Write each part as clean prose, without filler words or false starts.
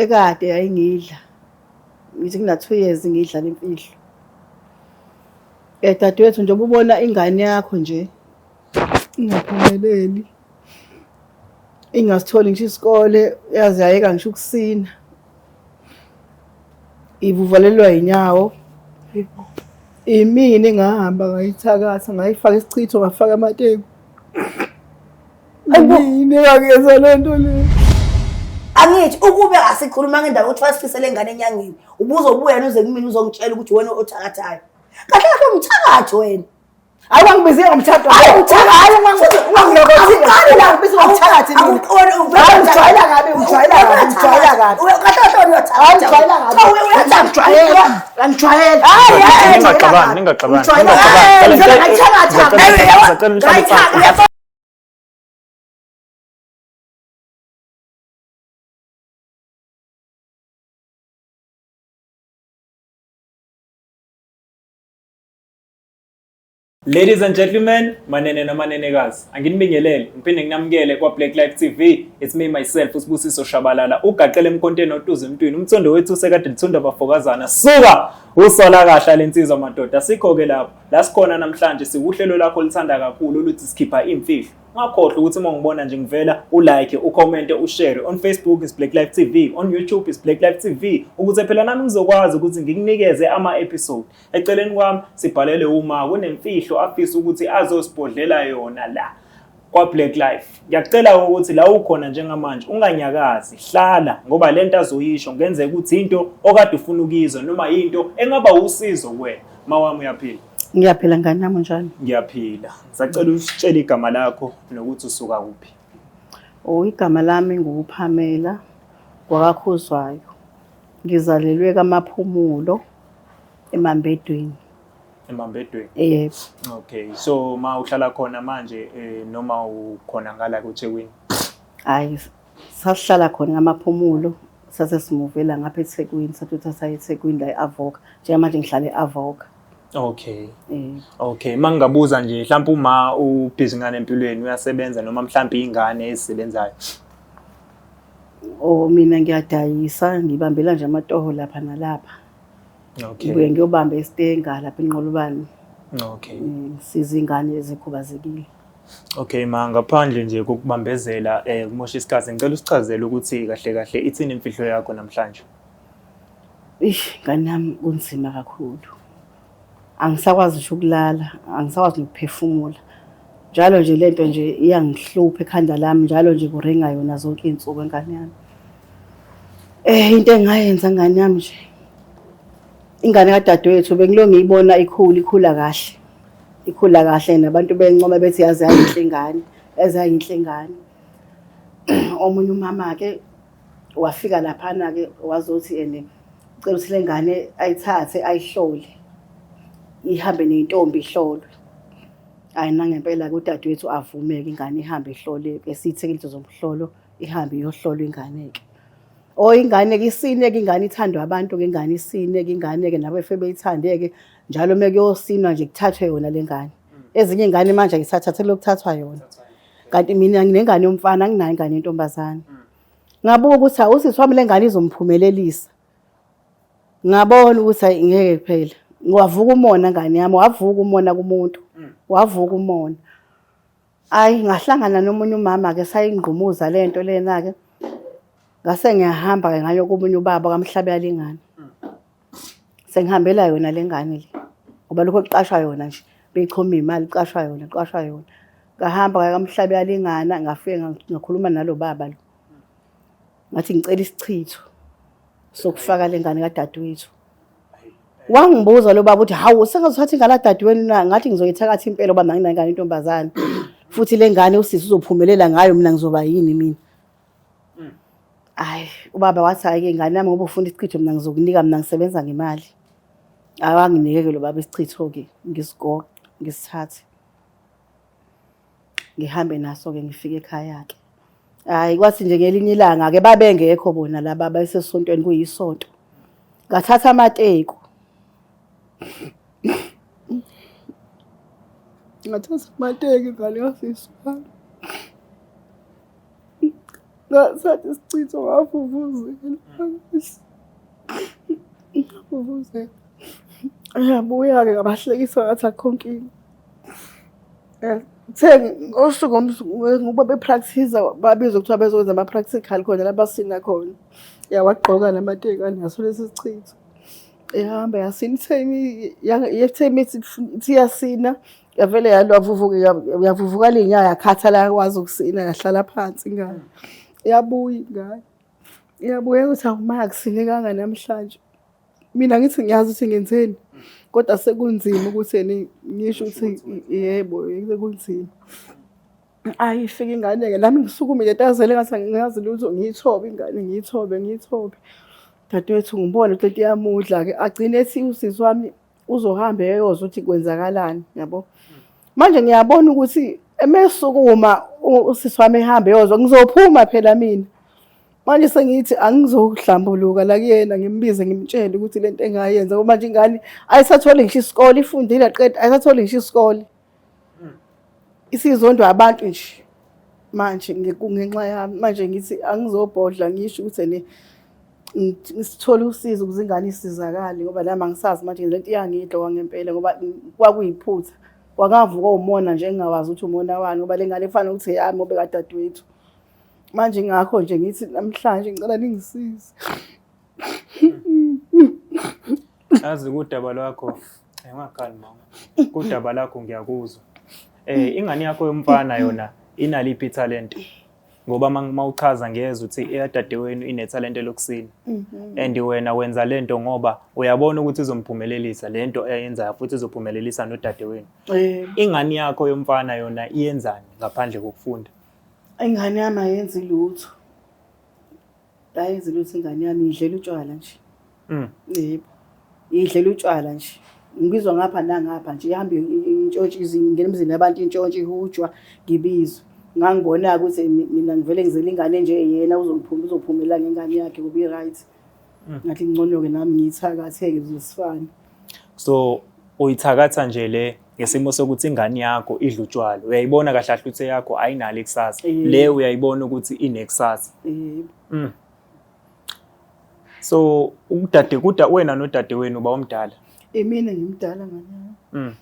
ekade yayingidla ngithi kuna 2 years ngidla lemfihlo. Dadewethu njengoba ubona ingane yakho nje ingaphumeleli, ingasitholi ngisho isikole, yaze yayeka ngisho ukusina, ivuvalelwa inyawo, imini engahamba ngayithakatha ngayifaka isichitho ngafaka amateku. Yini wakenza lento le? Angithi ukube asikhuluma ngendaba ukuthi fasifisele ingane enyangeni, ubuzobuya uze kumina uzongitshela ukuthi wena othakathayo. Kahle kahle umthakathi wena. Hayi wangibize ngomthakathi. Hayi umthakathi, hayi ungangilokhothi la ngibise ngomthakathi. Ungijwayela kabi, ungijwayela kabi. Kahle kahle uyothakatha. Ungijwayela kabi. Uyajwayela. Angijwayela. Ningaqabani. Ngayithakatha. Ladies and gentlemen, manene namanenekazi, anginibingelele, ngiphinde nginamukele kwa Black Life TV. It's me myself uSibusiso Shabalala, ugaqele emkonteni otuze emntwini. Umthondo wethu sekade lithunda abafokazana. Suka usola kahla lensizwa madoda. Sikho ke lapho. La sikhona namhlanje sikuhlelo lakho lithanda kakhulu oluthi sikhipha imfihlo. Ungakhohlwa ukuthi uma ngibona nje ngivela ulike, ucomment, ushare. On Facebook is Black Life TV, on YouTube is Black Life TV. Ukuze phela nami ngizokwazi ukuthi ngikunikeze ama episode. Eceleni kwami sibhalele uma kunemfihlo afisa ukuthi azosibhodlela yona la kwa Black Life. Ngiyacela ukuthi la ukhona njengamanje unganyakazi, hlala ngoba lento azoyisho ngenzeka ukuthi into okade ufuna ukizwa noma into engaba usizo kuwena. Mawami uyaphila. Ngiyaphila ngani nami njani? Ngiyaphila. Ngisacela usitshele igama lakho nokuthi usuka kuphi. Igama lami nguPamela kwakakhuzwayo. Ngizalelwe kaMaphumulo eMambedweni. Emambedweni. Yebo. Okay. So ma uhlala khona manje noma ukhona ngala kuThekwini? Hayi, sasihlala khona kaMaphumulo, sase simuvela ngapha eThekwini, sathatha eThekwini la eAvoka. Njengamanje ngihlala eAvoka. Okay. Okay, mangabuza nje mhlawumbe uma ubhizi ngane empilweni uyasebenza noma mhlawumbe ingane ezisebenzayo. Mina ngiyadayisa, ngibambela nje amatoho lapha nalapha. Okay. Ngibuye ngiyobamba istenga lapha eNqolobane. Okay. Siza ingane ezikhubazekile. Okay, ngaphandle nje kokubambezela kumosha isikhathi ngicela usichazele ukuthi kahle kahle ithini imfihlo yakho namhlanje. Ngani nami kunzima kakhulu. Angisakwazi nje ukulala, angisakwazi ukuphefumula. Njalo nje lento nje iyangihlupha ekhanda lami, njalo nje kurenga yona zonke izinsuku engane yami. Into engayenza ngani yami nje. Ingane kadadewethu bengilo ngiyibona ikhula kahle. Ikhula kahle nabantu bencoma bethi yazi ayinhle ingane, ezayinhle ingane. Omunye umama ke wafika laphana ke wazothi ucela ukuthi lengane ayithathe ayihlole. Ihambe nentombi ihlolwe. Hayi nangempela udadewethu avumeke ingane ihambe ihlole esithekile zomhlolo ihambe iyohlolwa ingane ke. Ingane ke isine ke ingane ithandwa abantu ke ingane isine ke ingane ke nabefe beyithandeke njalo mekuyosinwa nje kuthathwe yona lengane. Ezinye ingane manje ayisathathe lokuthathwa yona. Kanti mina nginengane yomfana nginayo ingane yentombazana. Ngabuka ukuthi awusisi wami lengane izomphumelelisa. Ngabona ukuthi ngeke kuphela. Wavuka umona ngane yami, wavuka umona kumuntu. Wavuka umona. Ngahlangana nomunye umama ke sayingqumuza lento lena ke. Ngase ngiyahamba ke ngayo komunye ubaba kaMhlabe yalingana. Sengihambela yona lengane le. Ngoba lokho kuqashwa yona nje. Beyichoma imali kuqashwa yona. Ngahamba kaMhlabe yalingana ngafike ngakhuluma nalo baba lo. Ngathi ngicela isichitho sokufaka lengane kadadewethu. Wangibuza lo baba uthi hawu sengizothatha ingane kadadewenu na ngathi ngizoyithakatha impela ngoba ngingane intombazane. Futhi lengane usisi uzophumelela ngayo mina ngizoba yini mina. Ubaba wathi ayike ingane yami ngoba ufuna isichitho mina ngizokunika mina ngisebenza ngemali. Awanginike lo baba isichitho ke ngisigoqa ngisithathe. Ngihambe naso ke ngifike ekhaya ke. Kwathi nje ngelinye ilanga ke babengekho bona laba basesontweni kuyisonto. Ngathatha amateku. Ngathatha amateku ngale office. Ngathatha isichitho ngavuvuzela. Ngavuvuzela. Yabuya-ke ngabahlekisa ngathi akukho nkinga. Ngosuku ngoba bepractice babizwa kuthiwa bezokwenza ama-practical khona la basina khona. Yawagqoka namatekane ngaso lesi sichitho. Ehamba yasina ithemi ithi yasina yavele yavuvuka linya yakhathala yakwazi ukusina yahlala phansi ingane. Yabuya ingane. Iyabuya ukuthi akumakusine namhlanje. Mina ngithi ngiyazi ukuthi ngenzeni. Kodwa sekunzima ukuthi ngisho ukuthi yebo sekunzima. Ayifika ingane-ke nami ngisukumile tazele ngathi angazi lutho ngiyithobe ingane ngiyithobe. Dadewethu ngibona ukuthi iyamudla-ke agcine ethi usisi wami uzohamba eyozwa ukuthi kwenzakalani yabo. Manje ngiyabona ukuthi emesukuma usisi wami ehamba eyozwa ngizophuma phela mina. Manje sengithi angizohlambuluka la kuyena ngimbize ngimtshele ukuthi lento engayenza ngoba manje ingane ayisathole ngisho isikole ifundile aqeda ayisathole ngisho isikole. Isizondwa abantu nje manje ngenxa yami manje ngithi angizobhodla ngisho ukuthi ngisithole usizo ukuze ingane isizakale ngoba nami angisazi manje lento iyangidla ngempela ngoba kwakuyiphutha. Kwangavuka umona nje engawazi ukuthi umona wani ngoba lengane efanele ukuthi yami ngoba kadadewethu. Manje ngakho nje ngithi namhlanje ngicela ningisize. Yazi kudaba lwakho engakhali mama. Kudaba lakho ngiyakuzwa. Ingane yakho yomfana yona inaliphi italent? Ngoba mawuchaza ngiyeza ukuthi eyadadewenu inetalent lokusina. And wena wenza lento ngoba uyabona ukuthi izomphumelelisa lento ayenzayo futhi izophumelelisa nodadewenu. Ingane yakho yomfana yona iyenzani ngaphandle kokufunda? Ingane yami ayenzi lutho. Ayenzi lutho ingane yami idlela utshwala nje. Yebo. Idlela utshwala nje. Ngibizwa ngapha nangapha nje ihambe intshontshe izingena emzini abantu intshontshe ihujwa ngibizwa. Ngangibona ukuthi mina ngivele ngizela ingane nje yena uzophumela ngengane yakhe kube right. Ngathi ngcono ke nami ngiyithakatheke bizosifana. So uyithakatha nje le ngesimo sokuthi ingane yakho idla utshwala. Uyayibona kahle kahle ukuthi yakho ayinalo ikusasa. Le uyayibona ukuthi inekusasa. So wena nodadewenu uba umdala. Mina ngimdala ngane.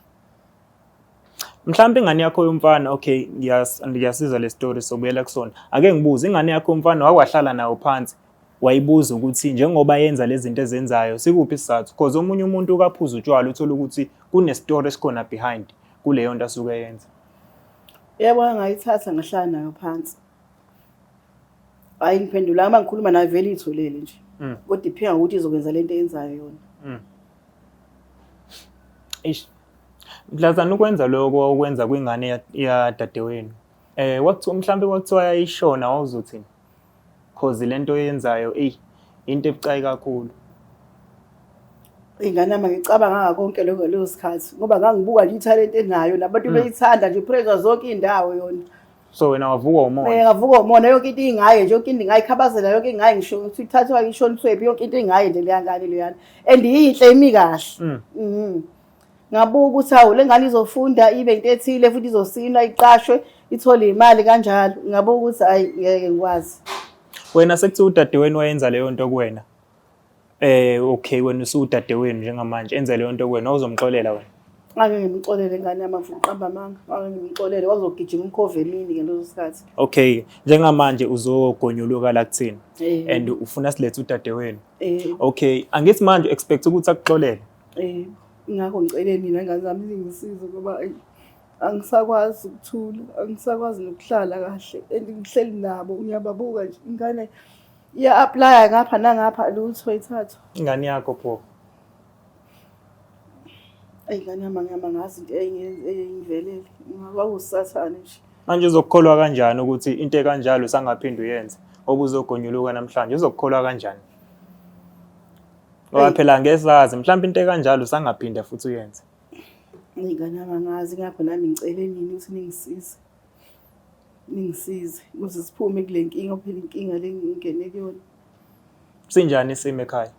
Mhlawumbe ingane yakho yomfana okay ngiyasiza le story sobuyela kusona. Ake ngibuze ingane yakho yomfana wakwahlala nayo phansi wayibuza ukuthi njengoba yenza lezi zinto ezenzayo sikuphi isizathu because omunye umuntu ukaphuza utshwala uthola ukuthi kune story esikhona behind kuleyo nto asuke yenza. Yebo ngayithatha ngahlala nayo phansi. Hayi ngiphendula uma ngikhuluma nayo vele itholele nje. Kodwa iphinga ukuthi izokwenza lento eyenzayo yona. Mhlazana ukwenza lokho okwenza kwingane yadadewenu. Wakuthiwa mhlawumbe kwakuthiwa yayishona wawuzothini? Cause lento yenzayo into ebucayi kakhulu. Ingane yami ngicabanga konke lokho leso sikhathi ngoba ngangibuka nje italent enayo nabantu beyithanda nje praise zonke indawo yona. So wena wavuka umona. Ngavuka umona yonke into ingaye nje yonke into ingayikhabazela yonke ingaye ngisho ukuthi ithathwa ngishoniswephi yonke into ingaye nje leya ngane leyana. And yinhle imi kahle. Ngabuka ukuthi hawu lengane izofunda ibe into ethile futhi izosina iqashwe ithole imali kanjalo. Ngabuka ukuthi hayi ngeke ngikwazi. Wena sekuthiwa udadewenu wayenza leyo nto kuwena. Okay wena usudadewenu njengamanje enza leyo nto kuwena uzomxolela wena. Ngake ngimxolele ingane yami mfuna uqamba manga. Ngake ngimxolele wazogijima umkhove emini ngaleso sikhathi. Okay njengamanje uzogonyuluka la kuthini and ufuna silethe udadewenu. Okay angithi manje expect ukuthi akuxolele. Ngakho ngicele nina ngane zami ngisize ngoba angisakwazi ukuthula angisakwazi nokuhlala kahle engihleli nabo ngiyababuka nje ingane iya apply ngapha nangapha lutho ithathu ingane yakho pho ingane yami ngazi into engivelele ngakwakusathane nje manje uzokukholwa kanjani ukuthi into ekanjalo sangaphinde uyenze obuzogonyuluka namhlanje uzokukholwa kanjani ngoba phela ngesazi mhlawumbe into ekanjalo sangaphinda futhi uyenze. Ingane yami ngazi ngakho nami ngicele nini ukuthi ningisize ukuze siphume kule nkinga phela inkinga le ngingene kuyona. Sinjani isimo ekhaya?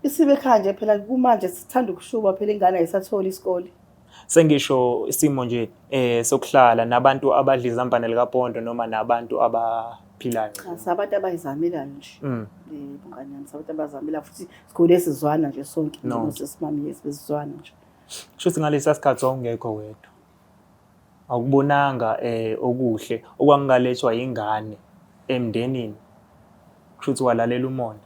Isimo ekhaya nje phela kumanje sithanda ukushuba phela ingane ayisathola isikole. Sengisho isimo nje sokuhlala nabantu abadla izambane likaPondo noma nabantu esiphilayo. Sabantu abayizamela nje. Bungani yami sabantu abazamela futhi sikhule sizwana nje sonke nosesimami yesizwana nje. Shuthi ngalesa sikhathi ongekho wedwa. Awukubonanga okuhle okwangalethwa ingane emndenini. Shuthi walalela umona.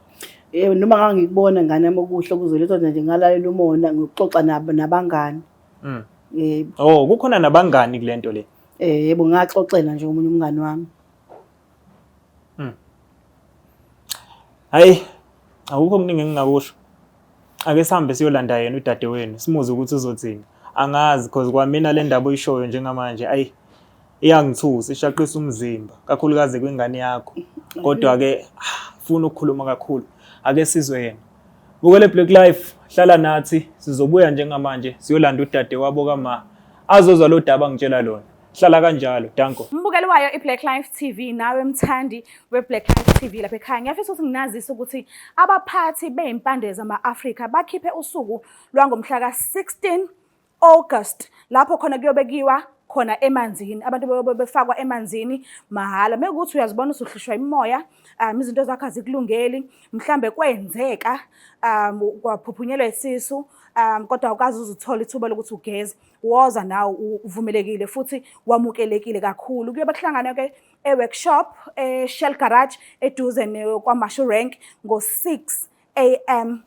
Noma ngangikubona ngane yami okuhle kuzolethwa nje ngalalela umona ngokuxoxa nabangani. Oh, kukhona nabangani kulento le. Yebo ngaxoxela nje umunye umngani wami. Hayi, akukho okuningi engingakusho. Ake sihambe siyolanda yena udadewenu simuze ukuthi uzothini. Angazi because kwamina le ndaba oyishoyo njengamanje ayi iyangithusa ishaqisa umzimba kakhulukazi kwingane yakho. Kodwa ke ufuna ukukhuluma kakhulu. Ake sizwe yena. Bukele Black Life hlala nathi sizobuya njengamanje siyolanda udade wabo kama azozwa lo daba ngitshela lona. Hlala kanjalo, danko. Mbukeli wayo iBlack Life TV nawe mthandi weBlack Life TV lapha ekhaya. Ngiyafisa ukuthi nginazise ukuthi abaphathi bezimpande zama-Afrika bakhiphe usuku lwangomhla ka-16 August lapho khona kuyobekiwa khona emanzini. Abantu befakwa emanzini mahala. Mekuthi uyazibona usuhlushwa imoya, izinto zakho azikulungeli, mhlambe kwenzeka kwaphuphunyelwa isisu, kodwa awukazi uzuthola ithuba lokuthi ugeze. Woza nawe uvumelekile futhi wamukelekile kakhulu. Kuyobe kuhlangana ke e-workshop Shell Garage eduze kwaMashu Rank ngo-6 AM.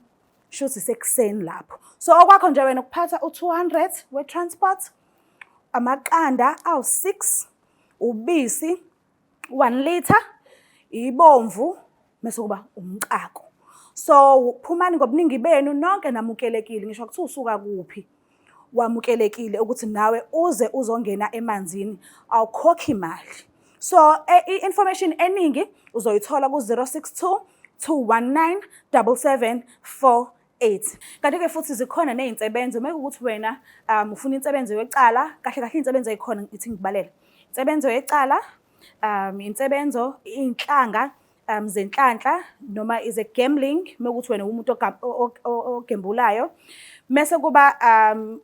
Shuthi sekuseni lapho. So okwakho nje wena ukuphatha u200 we-transport, amaqanda awu6, ubisi 1 liter, ibomvu bese kuba umqako. So phumani ngobuningi benu nonke namukelekile. Ngisho ukuthi usuka kuphi wamukelekile ukuthi nawe uze uzongena emanzini awukhokhi imali. So i-information eningi uzoyithola ku-062 219 7748. Kanti ke futhi zikhona nezinsebenzo mekuthi wena ufuna insebenzo yecala kahle insebenzo ezikhona ngithi ngibalela. Insebenzo yecala insebenzo inhlanga zenhlanhla noma is a gambling mekuthi wena umuntu ogembulayo. Mase kuba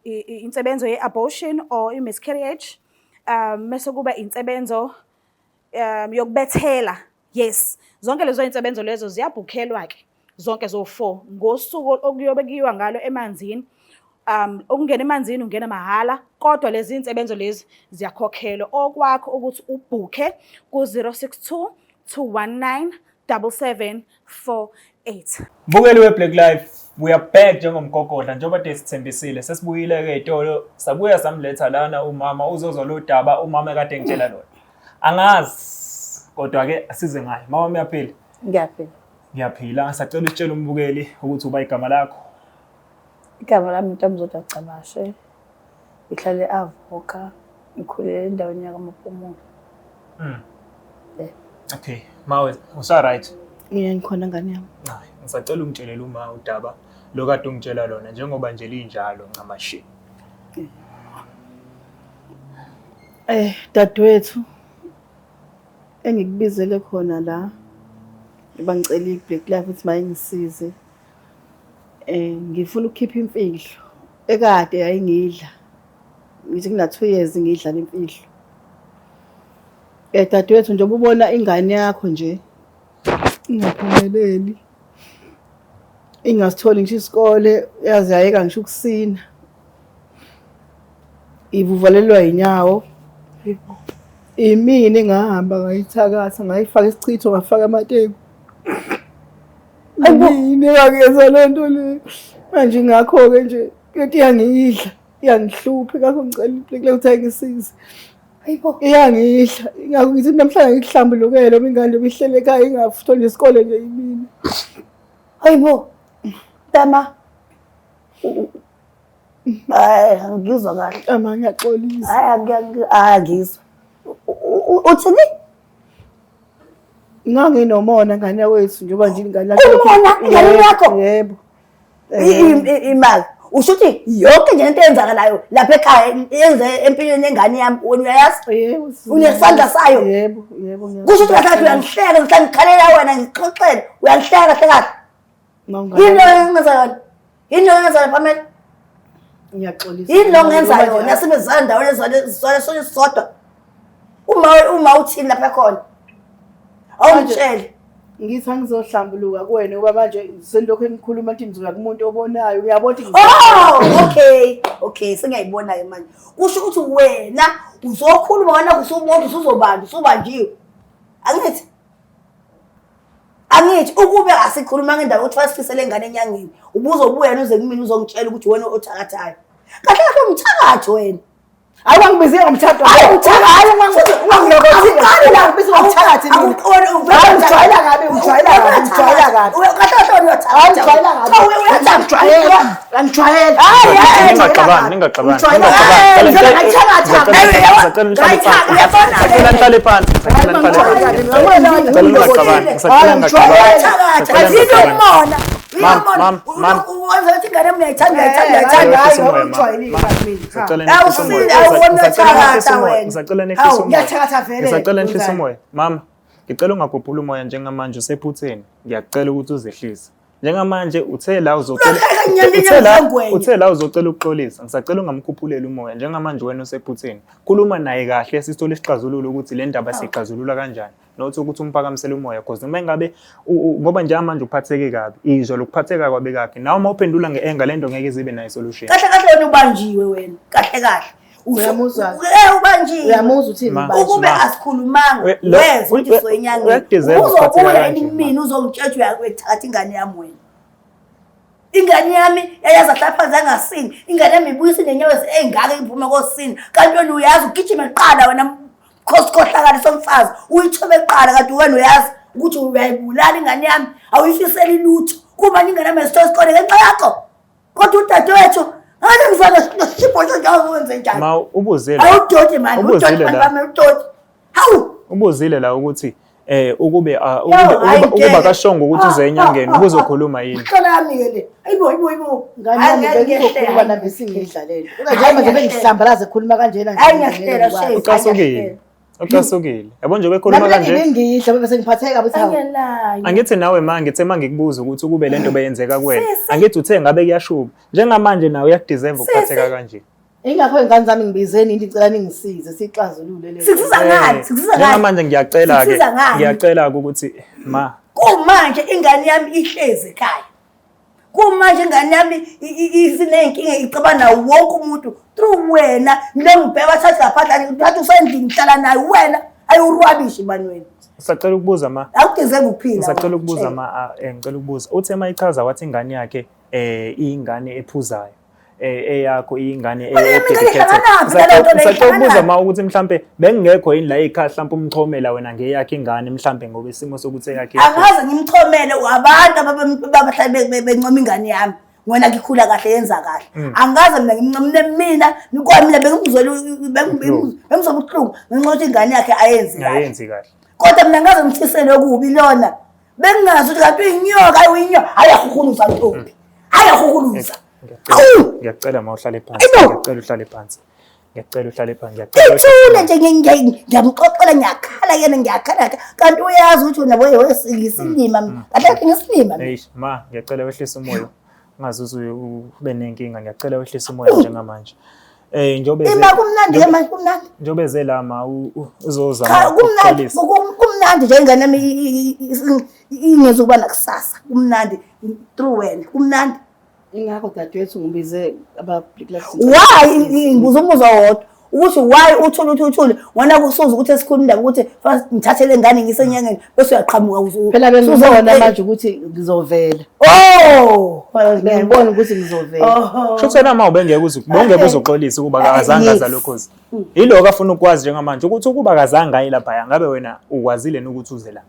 insebenzo ye-abortion or i-miscarriage. Mase kuba insebenzo yokubethela. Yes, zonke lezo insebenzo lezo ziyabhukhelwa ke. Zonke zo4 ngosuku okuyobekiwa ngalo emanzini. Ukungena emanzini ungena mahala kodwa lezi insebenzo lezi ziyakhokhelwa. Okwakho ukuthi ubhuke ku-062 219 7748. Bukeli weBlack Life we are back njengomgogodla njengoba desithembisile sesibuyile ke etolo sabuya samletha lana umama uzozwa lo daba umama ekade ngitshela lona. Angazi kodwa ke asize ngaye. Mama uyaphila? Ngiyaphila. Ngiyaphila. Sacela utshela umbukeli ukuthi uba igama lakho. Igama lami uNtamzodwa Cabashe. Ngihlale eAvoka, ngikhulele endaweni yaKaMapumulo. Okay, mawe usa right? Ngikhona ngane yami. Hayi, ngisacela ungitshelele uma udaba lo kade ungitshela lona njengoba nje linjalo ngamashi. Dadewethu engikubizele khona la bangicela iBlack Life ukuthi mayingisize. Ngifuna ukukhipha imfihlo ekade yayingidla. Ngithi kuna 2 years ngidla imfihlo. Dadewethu njengoba ubona ingane yakho nje ingaphumeleli. Ingasitholi ngisho isikole yazi yayeka ngisho ukusina. Ivuvalelwa inyawo. Imini engahamba ngayithakatha ngayifaka isichitho ngafaka amateki. Ayini ngakwenza lento le. Manje ngakho ke nje into iyangidla, iyangihlupha ngakho ngicela iBlack Life ukuthi ayingisize. Hayibo iyangidla. Ingakho ngithi namhlanje ngihlambulukele ingane bihlele ekhaya ingafuthwa nje isikole nje imini. Hayibo. Tama. Ngizwa kahle. Ama ngiyaxolisa. Ngizwa. Uthini? Nganginomona ngane wethu njengoba nje ingane yakho. Yebo. Imali. Ushuthi yonke nje into eyenzakalayo lapha ekhaya yenze empilweni yengane yami uyayazi? Yebo. Unesandla sayo? Yebo. Kusho ukuthi kahle uyangihleka ngikhalela wena ngixoxela uyangihleka kahle. Yini ongenzayo Pamela? Ngiyaxolisa. Yini ongenzayo nasibezana ndawonye ezona sodwa. Uma uthini lapha khona? awungitshele ngithi angizohlambuluka kuwena ngoba manje selokho enikhuluma ukuthi nizoya kumuntu obonayo uyabona ukuthi okay sengiyayibona-ke manje kusho ukuthi wena uzokhuluma wena usumuntu usubanjiwe angithi ukube asikhuluma ngendaba ukuthi fasifisele ingane enyangeni ubuzobuya uze kumina uzongitshela ukuthi wena othakathayo kahle kahle umthakathi wena Awangibizile ngomthakathi. Hayi umthakathi ungangilokothe la ngibizwe ngomthakathi mina. Ungijwayela kabi ungijwayela kabi. Kahle uyothakathi. Ungijwayela. Angijwayela. Hayi Ningaqabani. Mama, ngicela ungagubhula umoya njengamanje usephutheni. Ngiyacela ukuthi uzehlise. Njengamanje uthe la uzocela ukuxolisa. Ngisacela ungamkhuphuleli umoya njengamanje wena usephutheni. Khuluma naye kahle sisithola isixazululo ukuthi le ndaba sixazulula kanjani. Nothi ukuthi umphakamisele umoya because noma ngabe ngoba njengamanje uphatheke kabi. Izolo ukuphatheka kwabe kakhe. Nawe uma uphendula ngeanga lento ngeke zibe nayo solution. Kahle wena ubanjiwe wena. Kahle. Uyamuzwa. Ubanjiwe. Uyamuzwa uthini manje? Ukube asikhulumanga weza ukuthi soyenyanga. Uzobuya mina uzongitshela uyakuthatha ingane yami wena. Ingane yami yayaza hlaphansi angasini. Ingane yami ibuyisa nenyawo engaka iphume kosini. Kanti wena uyazi ugijima eqala wena khosikhohlakala somfazi. Uyithobe eqala kanti wena uyazi ukuthi uyayibulala ingane yami. Awuyifiseli lutho. Kuba ingane yami esithosikole ngenxa yakho. Kodwa udadewethu Hadi ngifana sipho nje wenze njani? Ma ubuzile. Awudoti manje, udoti bami udoti. Hawu. Ubuzile la ukuthi ukuba kashongo ukuthi uze enyangeni ubuzokhuluma yini? Iqala yami ke le. Ayibo. Ngani bengizokhuluma nabe singidlalele. Njengoba nje bengihlambalaze ekhuluma kanjena nje. Hayi ngiyahlela shehe. Ucasukile. Yabo nje bekhuluma kanje. Nami ngiyidla bese ngiphatheka kabi thawu. Angithi nawe ngithe mangikubuza ukuthi ukube lento beyenzeka kuwena. Angithi uthe ngabe kuyashuba. Njengamanje nawe uyadeserve ukuphatheka kanje. Ingakho ingane zami ngibizeni ngicela ningisize sixazulule le. Sikusiza ngani? Njengamanje ngiyacela ukuthi ma kumanje ingane yami ihlezi ekhaya. Kumanje ingane yami isinenkinga icabana wonke umuntu through wena ngibheka bathatha lapha uthatha usendini hlala naye wena ayurwabishi bani wena. Ngisacela ukubuza ma. Awudeserve ukuphila. Ngisacela ukubuza ma ngicela ukubuza. Uthe mayichaza wathi ingane yakhe ingane ephuzayo. Eyakho ingane ededicated. Ngisacela ukubuza ma ukuthi mhlambe bengekho yini la ekhaya mhlambe umchomela wena ngeyakhe ingane mhlambe ngoba isimo sokuthi yakhe. Angaze ngimchomele abantu abahlale bencoma ingane yami. Ngona ngikhula kahle yenza kahle. Angaze mina ngimncomile mina nikwamina bengizobuhlungu ngenxa ingane yakhe ayenzi kahle. Kodwa mina ngaze ngithisele kubi lona. Bengazi ukuthi kanti uyinyoka uyinyoka ayakhukuluza ntombi. Ayakhukuluza. Ngiyacela mawuhlale phansi. Ngiyacela uhlale phansi. Ngithule nje ngiyamxoxela ngiyakhala yena ngiyakhala kanti uyazi ukuthi wena wesilima kahle ngisilima. Ma ngiyacela wehlise umoya. Ungazuze ube nenkinga ngiyacela wehlise umoya njengamanje. Njobe njobe zelama uzozama ukulisa. Kumnandi nje ingane nami ingezokuba nakusasa. Kumnandi through wena. Kumnandi. Ingakho dadewethu ngibize aba-Black Lives. Why ngibuza umuzo wodwa ukuthi why uthule wona kusuza ukuthi esikhuluma indaba ukuthi first ngithathele ingane ngisenyangeni bese uyaqhamuka uzo. Phela bengizobona manje ukuthi ngizovela. Ngibona ukuthi ngizovela. Shothi wena ma ubengeke bongeke uzoxolisa ukuba akazange azalokhozi. Yilo afuna ukwazi njengamanje ukuthi ukuba akazange ayilapha ngabe wena ukwazile ukuthi uze la.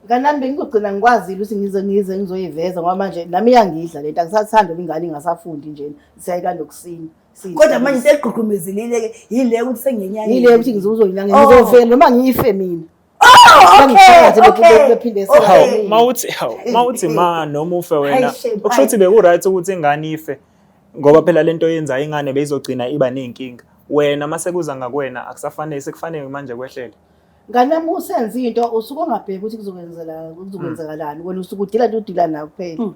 Kanami bengizogcina ngikwazile ukuthi ngizoyiveza ngoba manje nami iyangidla lento angisathanda ingane ingasafundi nje siyayika nokusini. Kodwa manje seyigqugqumezilile ke yile ukuthi sengenyanga. Yile ukuthi ngizoyinyanga ngizovela noma ngiyife mina. Mawuthi ma noma ufe wena ukushuthi beku-right ukuthi ingane ife ngoba phela lento yenza ingane beyizogcina iba nenkinga. Wena mase kuza ngakwena akusafanele sekufanele manje kwehlele. Ngane nami usenza into usuke ungabheki ukuthi kuzokwenzakalani wena usuke udila nawe kuphela.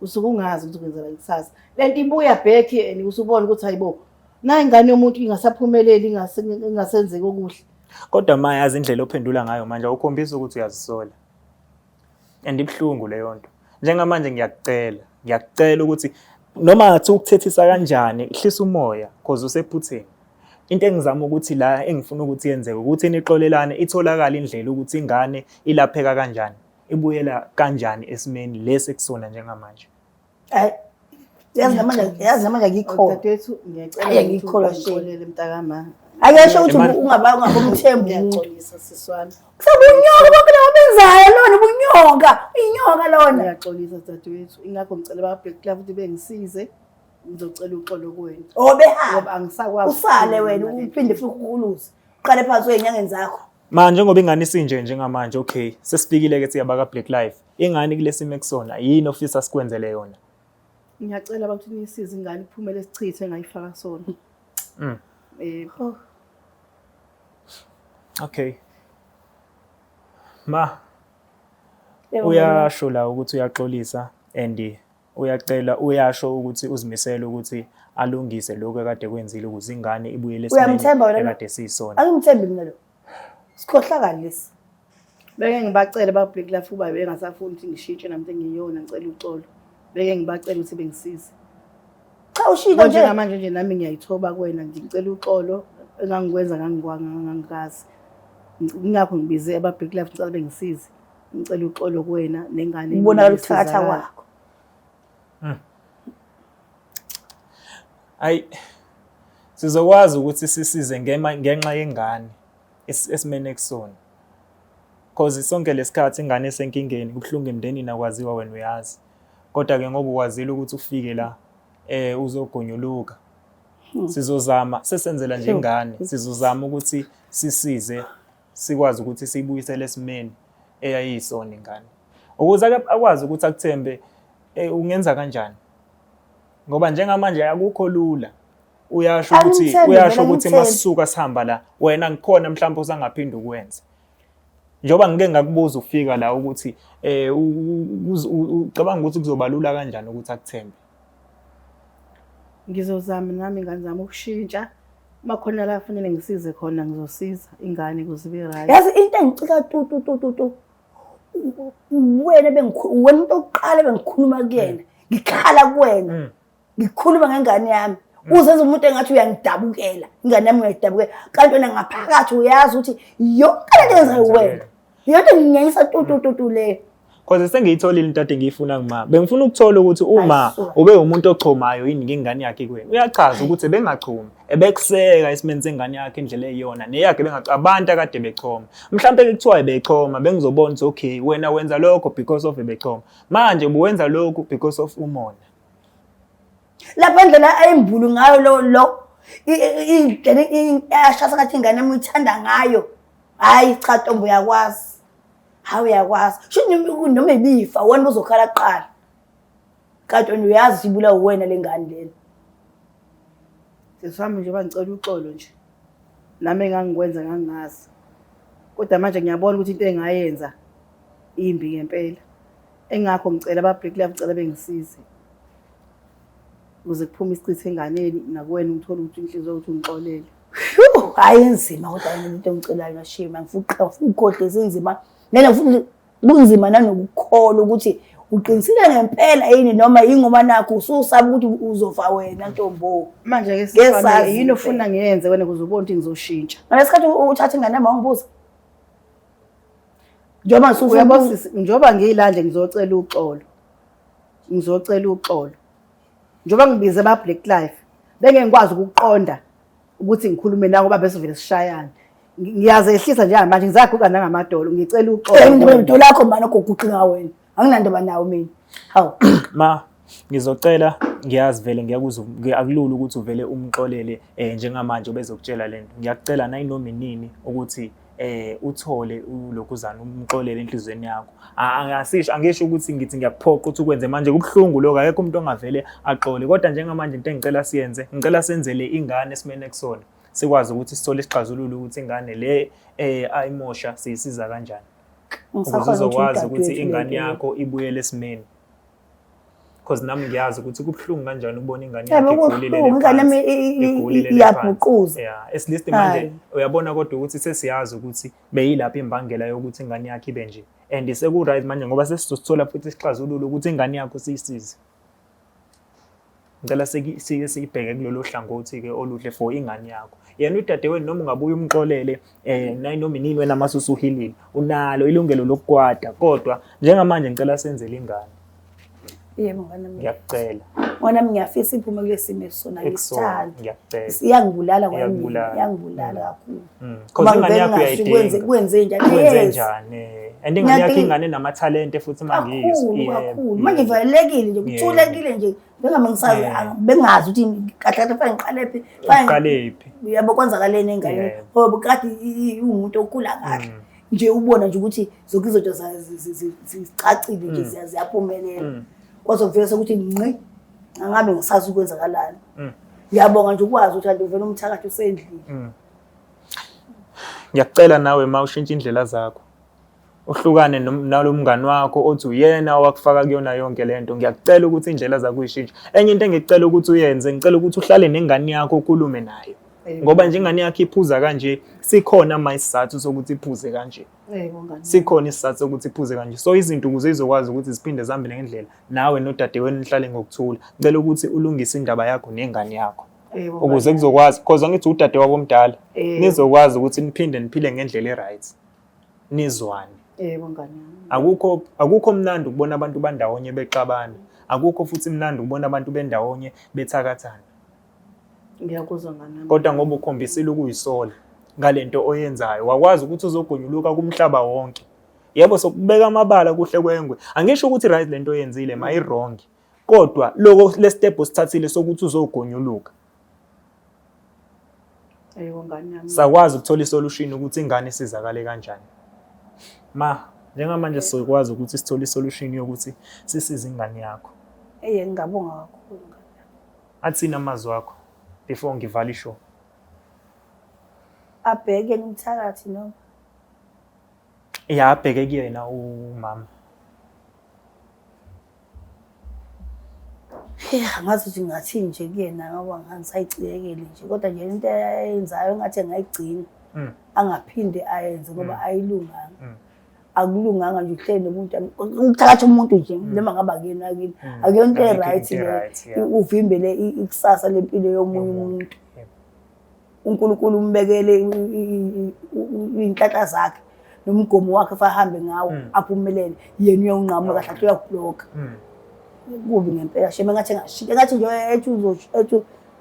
Usuke ungazi ukuthi kwenzela ikusasa. Lento ibuya bheki usubona ukuthi hayibo na ingane yomuntu ingasaphumeleli ingasenzeki okuhle. Kodwa ma yazi indlela ophendula ngayo manje ukhombisa ukuthi uyazisola. And ibhlungu leyo nto. Njengamanje ngiyacela ukuthi noma ngathi ukuthethisa kanjani hlisa umoya because usephutheni. Into engizama ukuthi la engifuna ukuthi yenzeke ukuthi inixolelane itholakala indlela ukuthi ingane ilapheka kanjani, ibuyela kanjani esimeni lesi ekusona njengamanje. Yazi namanje ngikho. Dadewethu ngiyacela ngikholwa ngixolele mntakama. Akasho ukuthi ungabomthembu Ngiyaxolisa siswami. Sabunyoka bonke abenzayo lona ubunyoka, inyoka lona. Ngiyaxolisa dadewethu. Ingakho ngicela ba-Black Club ukuthi bengisize. Ngizocela uxolo kuwena. Behamba. Ngoba angisakwazi. Usale wena uphinde futhi ukuluze. Uqale phansi wenyangeni zakho. Manje ngoba ingane isinje njengamanje okay sesifikile ke siyabaka Black Life. Ingane kulesimo ekusona yini ofisa sikwenzele yona? Ngiyacela ukuthi nisize ingane iphumele esichithe engayifaka sona. Okay. Ma uyasho la ukuthi uyaxolisa and uyasho ukuthi uzimisele ukuthi alungise lokho ekade kwenzile ukuze ingane ibuyele esimeni ekade siyisona. Angimthembi mina lo. Sikhohlakala lesi. Beke ngibacela ba-Black Life uba bengasafuni ukuthi ngishintshe namhle ngiyona ngicela uxolo. Beke ngibacela ukuthi bengisize. Cha ushika nje manje nje nami ngiyayithoba kuwena ngicela uxolo engangikwenza ngangikazi. Ngingakho ngibize aba-Black Life ngicela bengisize. Ngicela uxolo kuwena nengane. Ubonakala ukuthatha kwakho. Sizokwazi ukuthi sisize ngenxa yengane esimene kusona. Because sonke lesikhathi ingane esenkingeni kubhlungu emndenini akwaziwa wena uyazi. Kodwa ke ngoba ukwazile ukuthi ufike la uzogonyuluka. Sizozama sesenzela nje ingane sizozama ukuthi sisize sikwazi ukuthi siyibuyisele esimeni eyayisona ingane. Ukuze akwazi ukuthi akuthembe ungenza kanjani? Ngoba njengamanje akukho lula. Uyasho ukuthi masisuka sihamba la wena ngikhona mhlawumbe usangaphinda ukwenza. Njoba ngike ngakubuza ufika la ukuthi ucabanga ukuthi kuzobalula kanjani ukuthi akuthembe. Ngizozama nami ngizama ukushintsha. Makhona la kufanele ngisize khona ngizosiza ingane ukuze ibe right. Yazi into engicika tu. Wena umuntu oqala bengikhuluma kuyena. Ngikhala kuwena. Ngikhuluma ngengane yami. Uzenza umuntu engathi uyangidabukela. Ingane yami uyayidabukela. Kanti wena ngaphakathi uyazi ukuthi yonke lento yenzayo wena. Yonke nginyanyisa tu le. Because sengiyitholile into ade ngiyifuna kuma. Bengifuna ukuthola ukuthi uma ube umuntu ochomayo yini ngengane yakhe kuwena. Uyachaza ukuthi bengachumi, ebekuseka isimeni sengane yakhe indlela eyiyona neyakhe abantu akade bechoma. Mhlawumbe kuthiwa bechoma bengizobona ukuthi okay wena wenza lokho because of bechoma. Manje ubuwenza lokho because of umona. Lapha indlela ayimbulu ngayo lo ashasa ngathi ingane yami uyithanda ngayo. Hayi cha Ntombi uyakwazi. Hawu uyakwazi. Sho noma ibifa wena uzokhala kuqala. Kanti wena uyazi ibula wena lengane lena. Sesami nje bangicela uxolo nje. Nami engangikwenza ngangazi. Kodwa manje ngiyabona ukuthi into engayenza imbi ngempela. Engakho ngicela aba-Black Life ngicela bengisize. Ukuze kuphume isichithe enganeni nakuwena ngithola ukuthi inhliziyo ukuthi ungixolele. Hayi inzima kodwa into engicelayo ngashima ngifuna ukukhohlisa inzima. Mina ngifuna kunzima nanokukholwa ukuthi uqinisile ngempela yini noma ingoma nakho ususaba ukuthi uzofa wena Ntombo. Manje ke sifana yini ofuna ngiyenze wena kuzobona ukuthi ngizoshintsha. Ngalesikhathi uthatha ingane yami wangibuza. Njoba ngiyilande ngizocela uxolo. Njoba ngibize aba-Black Life benge ngikwazi ukuqonda ukuthi ngikhulume nawe ngoba bese vele sishayana. Ngiyazehlisa nje manje ngizaguqa nangamadolo ngicela uxolo. Idolo lakho manje okuguqinga wena. Anginandaba nawe mina. Hawu. Ma ngizocela ngiyazi vele akulula ukuthi uvele umxolele njengamanje ubezokutshela lento. Ngiyakucela nayinoma inini ukuthi uthole lokuzana umxolele enhlizweni yakho. Angisho ukuthi ngithi ngiyakuphoqa ukuthi ukwenze manje kubhlungu lokho akekho umuntu ongavele axole kodwa njengamanje into engicela siyenze ngicela senzele ingane esimene kusona sikwazi ukuthi sithole isixazululo ukuthi ingane le ayimosha siyisiza kanjani ukuze uzokwazi ukuthi ingane yakho ibuyele esimeni because nami ngiyazi ukuthi kubuhlungu kanjani ukubona ingane Yebo, yakho kubuhlungu, ingane yami iyabhuquza. Yeah, at least manje uyabona kodwa ukuthi sesiyazi ukuthi beyilapha imbangela yokuthi ingane yakho ibe nje. And seku right manje ngoba sesizothola futhi isixazululo ukuthi ingane yakho siyisize. Ngicela siyibheke kulolu hlangothi ke oluhle for ingane yakho. Yena udadewenu noma ungabuye umxolele noma inini wena masusu uhilile unalo ilungelo lokukwada kodwa njengamanje ngicela senzele ingane. Yebo ngane mina. Ngiyakucela. Wona ngiyafisa iphume kulesimo esona ngisithanda. Ngiyacela. Iyangibulala iyangibulala kakhulu. Because ingane yakho uyayidinga. Kwenze njani? Kwenze njani? And ingane yakho ingane namathalente futhi mangiyisi. Kakhulu. Manje valekile nje kuthulekile nje. Bengabe ngisazi bengazi ukuthi kahle kahle ngiqale phi. Uqale phi? Yabo kwenzakaleni engane. Ngoba kade umuntu okhula kahle. Nje ubona nje ukuthi zonke izinto zicacile nje ziyaphumelela. Kwaze kuvela ukuthi ngci angabe ngisazi ukwenzakalani. Ngiyabonga nje ukwazi ukuthi uvela umthakathi usendlini. Ngiyakucela nawe mawushintsha indlela zakho. Uhlukane nalomngani wakho othi uyena owakufaka kuyona yonke lento. Ngiyakucela ukuthi indlela zakho uyishintshe. Enye into engicela ukuthi uyenze, ngicela ukuthi uhlale nengane yakho ukhulume nayo. Ngoba nje ingane yakho iphuza kanje, sikhona isizathu sokuthi iphuze kanje. Sikhona isizathu sokuthi iphuze kanje. So izinto ukuze izokwazi ukuthi ziphinde zihambele ngendlela, nawe nodadewenu nihlale ngokuthula. Ngicela ukuthi ulungise indaba yakho nengane yakho. Ukuze kuzokwazi because ngithi udade wabo omdala nizokwazi ukuthi niphinde niphile ngendlela eright. Nizwane. Yebo ngane yami. Akukho mnandi ukubona abantu bandawonye bexabana. Akukho futhi mnandi ukubona abantu bendawonye bethakathana. Ngiyakuzwa ngane yami. Kodwa ngoba ukhombisile ukuyisola ngalento oyenzayo, wakwazi ukuthi uzogonyuluka kumhlaba wonke. Yebo sokubeka amabala kuhle kwengwe. Angisho ukuthi right lento oyenzile mayi wrong. Kodwa lokho le step osithathile sokuthi uzogonyuluka. Yebo ngane yami. Sakwazi ukuthola isolution ukuthi ingane isizakale kanjani. Njengamanje sizokwazi ukuthi sithole isolution yokuthi sisize ingane yakho. Ngingabonga kakhulu ngane. Athina amazwi akho before ngivala ishow. Abheke umthakathi noma? Yeah, abheke kuyena umama. Ngathi nje ngathi nje kuyena ngoba ngisayicikekile nje kodwa nje into ayenzayo ngathi ngayigcina. Angaphinde ayenze ngoba ayilunganga. Akulunganga nje uhlele nomuntu ukuthakatha umuntu nje noma ngaba kuyena kini. Akuyona into right le uvimbele ikusasa lempilo yomunye umuntu. uNkulunkulu umbekele inhlahla zakhe nomgomo wakhe fahambe ngawo aphumelele yena uyonqamuka kahle uyabloka kubi ngempela sheme ngathi nje ethi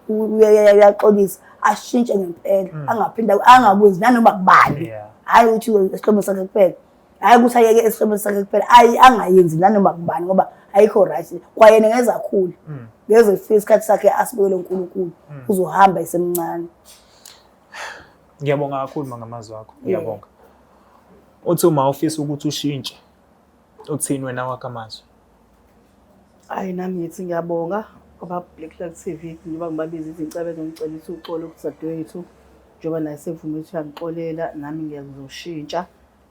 uyaxolisa ashintshe ngempela angaphinda angakwenzi nanoma kubani hayi uthi esihlombe sakhe kuphela hayi ukuthi ayeke esihlombe sakhe kuphela angayenzi nanoma kubani ngoba ayikho right kwayena ngezakhulu ngeze feel isikhathi sakhe asibekele uNkulunkulu uzohamba isemncane. Ngiyabonga kakhulu mangamazwi akho. Ngiyabonga. Uthi uma ufisa ukuthi ushintshe uthini wena wakho amazwi? Hayi nami ngithi ngiyabonga ngoba Black Light TV ngiba ngibabiza izicebe zongicela uxolo kusadewethu njengoba naye sevume ukuthi angixolela nami ngiyazoshintsha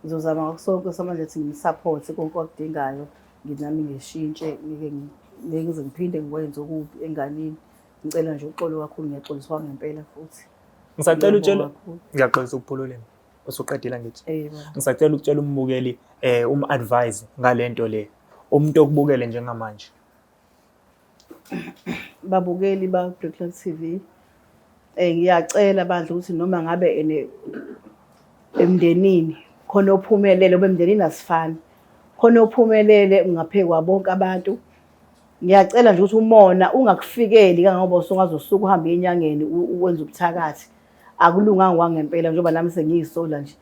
ngizozama ngokusonke samanje ukuthi ngimsupport konke akudingayo nginami ngishintshe ngeke ngize ngiphinde ngikwenze okubi enganini ngicela nje uxolo kakhulu ngiyaxoliswa ngempela futhi. Ngisacela utshela ngiyaxolisa ukuphululeni usuqedile ngithi ngisacela ukutshela umbukeli advise ngalento le umuntu okubukele njengamanje babukeli ba Black Light TV ngiyacela bandla ukuthi noma ngabe emndenini khona ophumelele obemndenini asifani khona ophumelele ungaphekwa bonke abantu ngiyacela nje ukuthi umona ungakufikeli kangoba usungazosuka uhamba enyangeni uwenza ubuthakathi akulunganga wangempela njengoba nami sengiyisola nje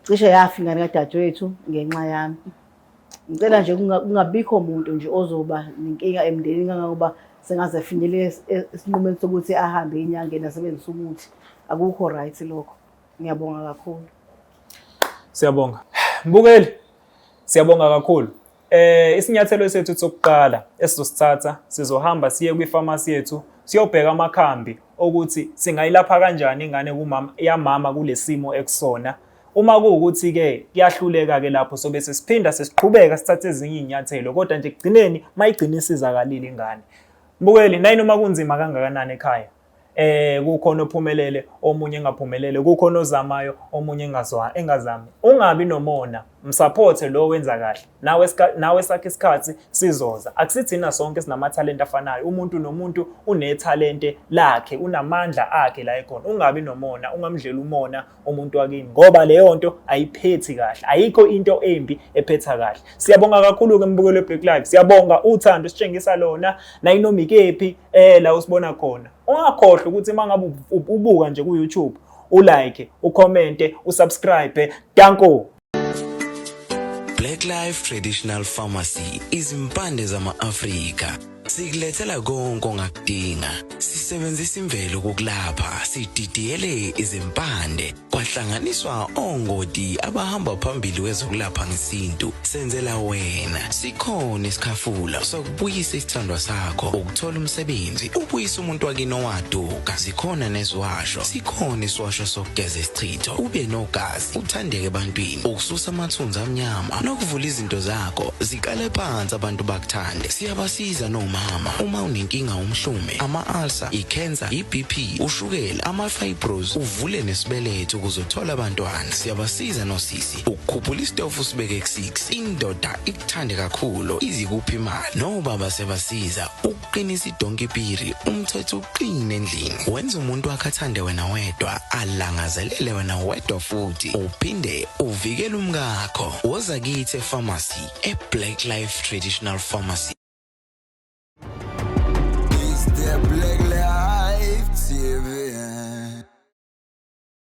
cishe yafa ingane kadadewethu ngenxa yami ngicela nje kungabikho umuntu nje ozoba nenkinga emndenini kangoba sengaze finyele esinqumeni sokuthi ahambe enyangeni asebenzisa umuthi akukho right lokho. Ngiyabonga kakhulu. Siyabonga mbukeli siyabonga kakhulu. Isinyathelo sethu sokuqala esizosithatha sizohamba siye kwifamasi yethu siyobheka amakhambi ukuthi singayilapha kanjani ingane kumama yamama kulesimo ekusona Uma kuwukuthi-ke kuyahluleka-ke lapho sobe sesiphinda sesiqhubeka sithathe ezinye iy'nyathelo kodwa nje ekugcineni mayigcina isizakalile ingane. Mbukeli, nayi noma kunzima kangakanani ekhaya. Kukhona ophumelele, omunye engaphumelele, kukhona ozamayo, omunye engazami. Ungabi nomona, msupporte lo wenza kahle. Nawe sakhe isikhathi sizoza. Akusithina sonke sinamathalente afanayo. Umuntu nomuntu unethalente lakhe, unamandla akhe la ekhona. Ungabi nomona, ungamdlela umona umuntu wakini ngoba leyo nto ayiphethi kahle. Ayikho into embi ephetha kahle. Siyabonga kakhulu-ke mbukelo weBlack Live. Siyabonga uthando sitshengisa lona, nayinoma ikephi la usibona khona. Ungakhohlwa ukuthi mangabe ubuka nje ku YouTube, ulike, ucommente, usubscribe. Danko. Black Life Traditional Pharmacy izimpande zama-Afrika. Sikulethela konke ongakudinga. Sisebenzisa imvelo ukulapha, sididiyele izimpande, kwahlanganiswa ongoti abahamba phambili wezokulapha ngesintu. Senzela wena. Sikhona isikhafula sokubuyisa isithandwa sakho, ukuthola umsebenzi, ubuyisa umuntu wakini owaduka. Sikhona nezwasho. Sikhona iswasho sokugeza isichitho, ube nogazi, uthandeke ebantwini, ukususa amathunzi amnyama, nokuvula izinto zakho zikale phansi abantu bakuthande. Siyabasiza noma uma unenkinga umhlume, ama-ulcer, i-cancer, i-BP, ushukela, ama-fibros, uvule nesibeletho ukuzothola abantwana. Siyabasiza nosisi ukukhuphula isitofu sibeke ku-6, indoda ikuthande kakhulu izikuphi imali. Nobaba sebasiza ukuqinisa idonkipiri, umthetho uqine endlini. Wenza umuntu wakhe athande wena wedwa, alangazelele wena wedwa futhi, uphinde uvikele umkakho. Woza kithi epharmacy, eBlack Life Traditional Pharmacy.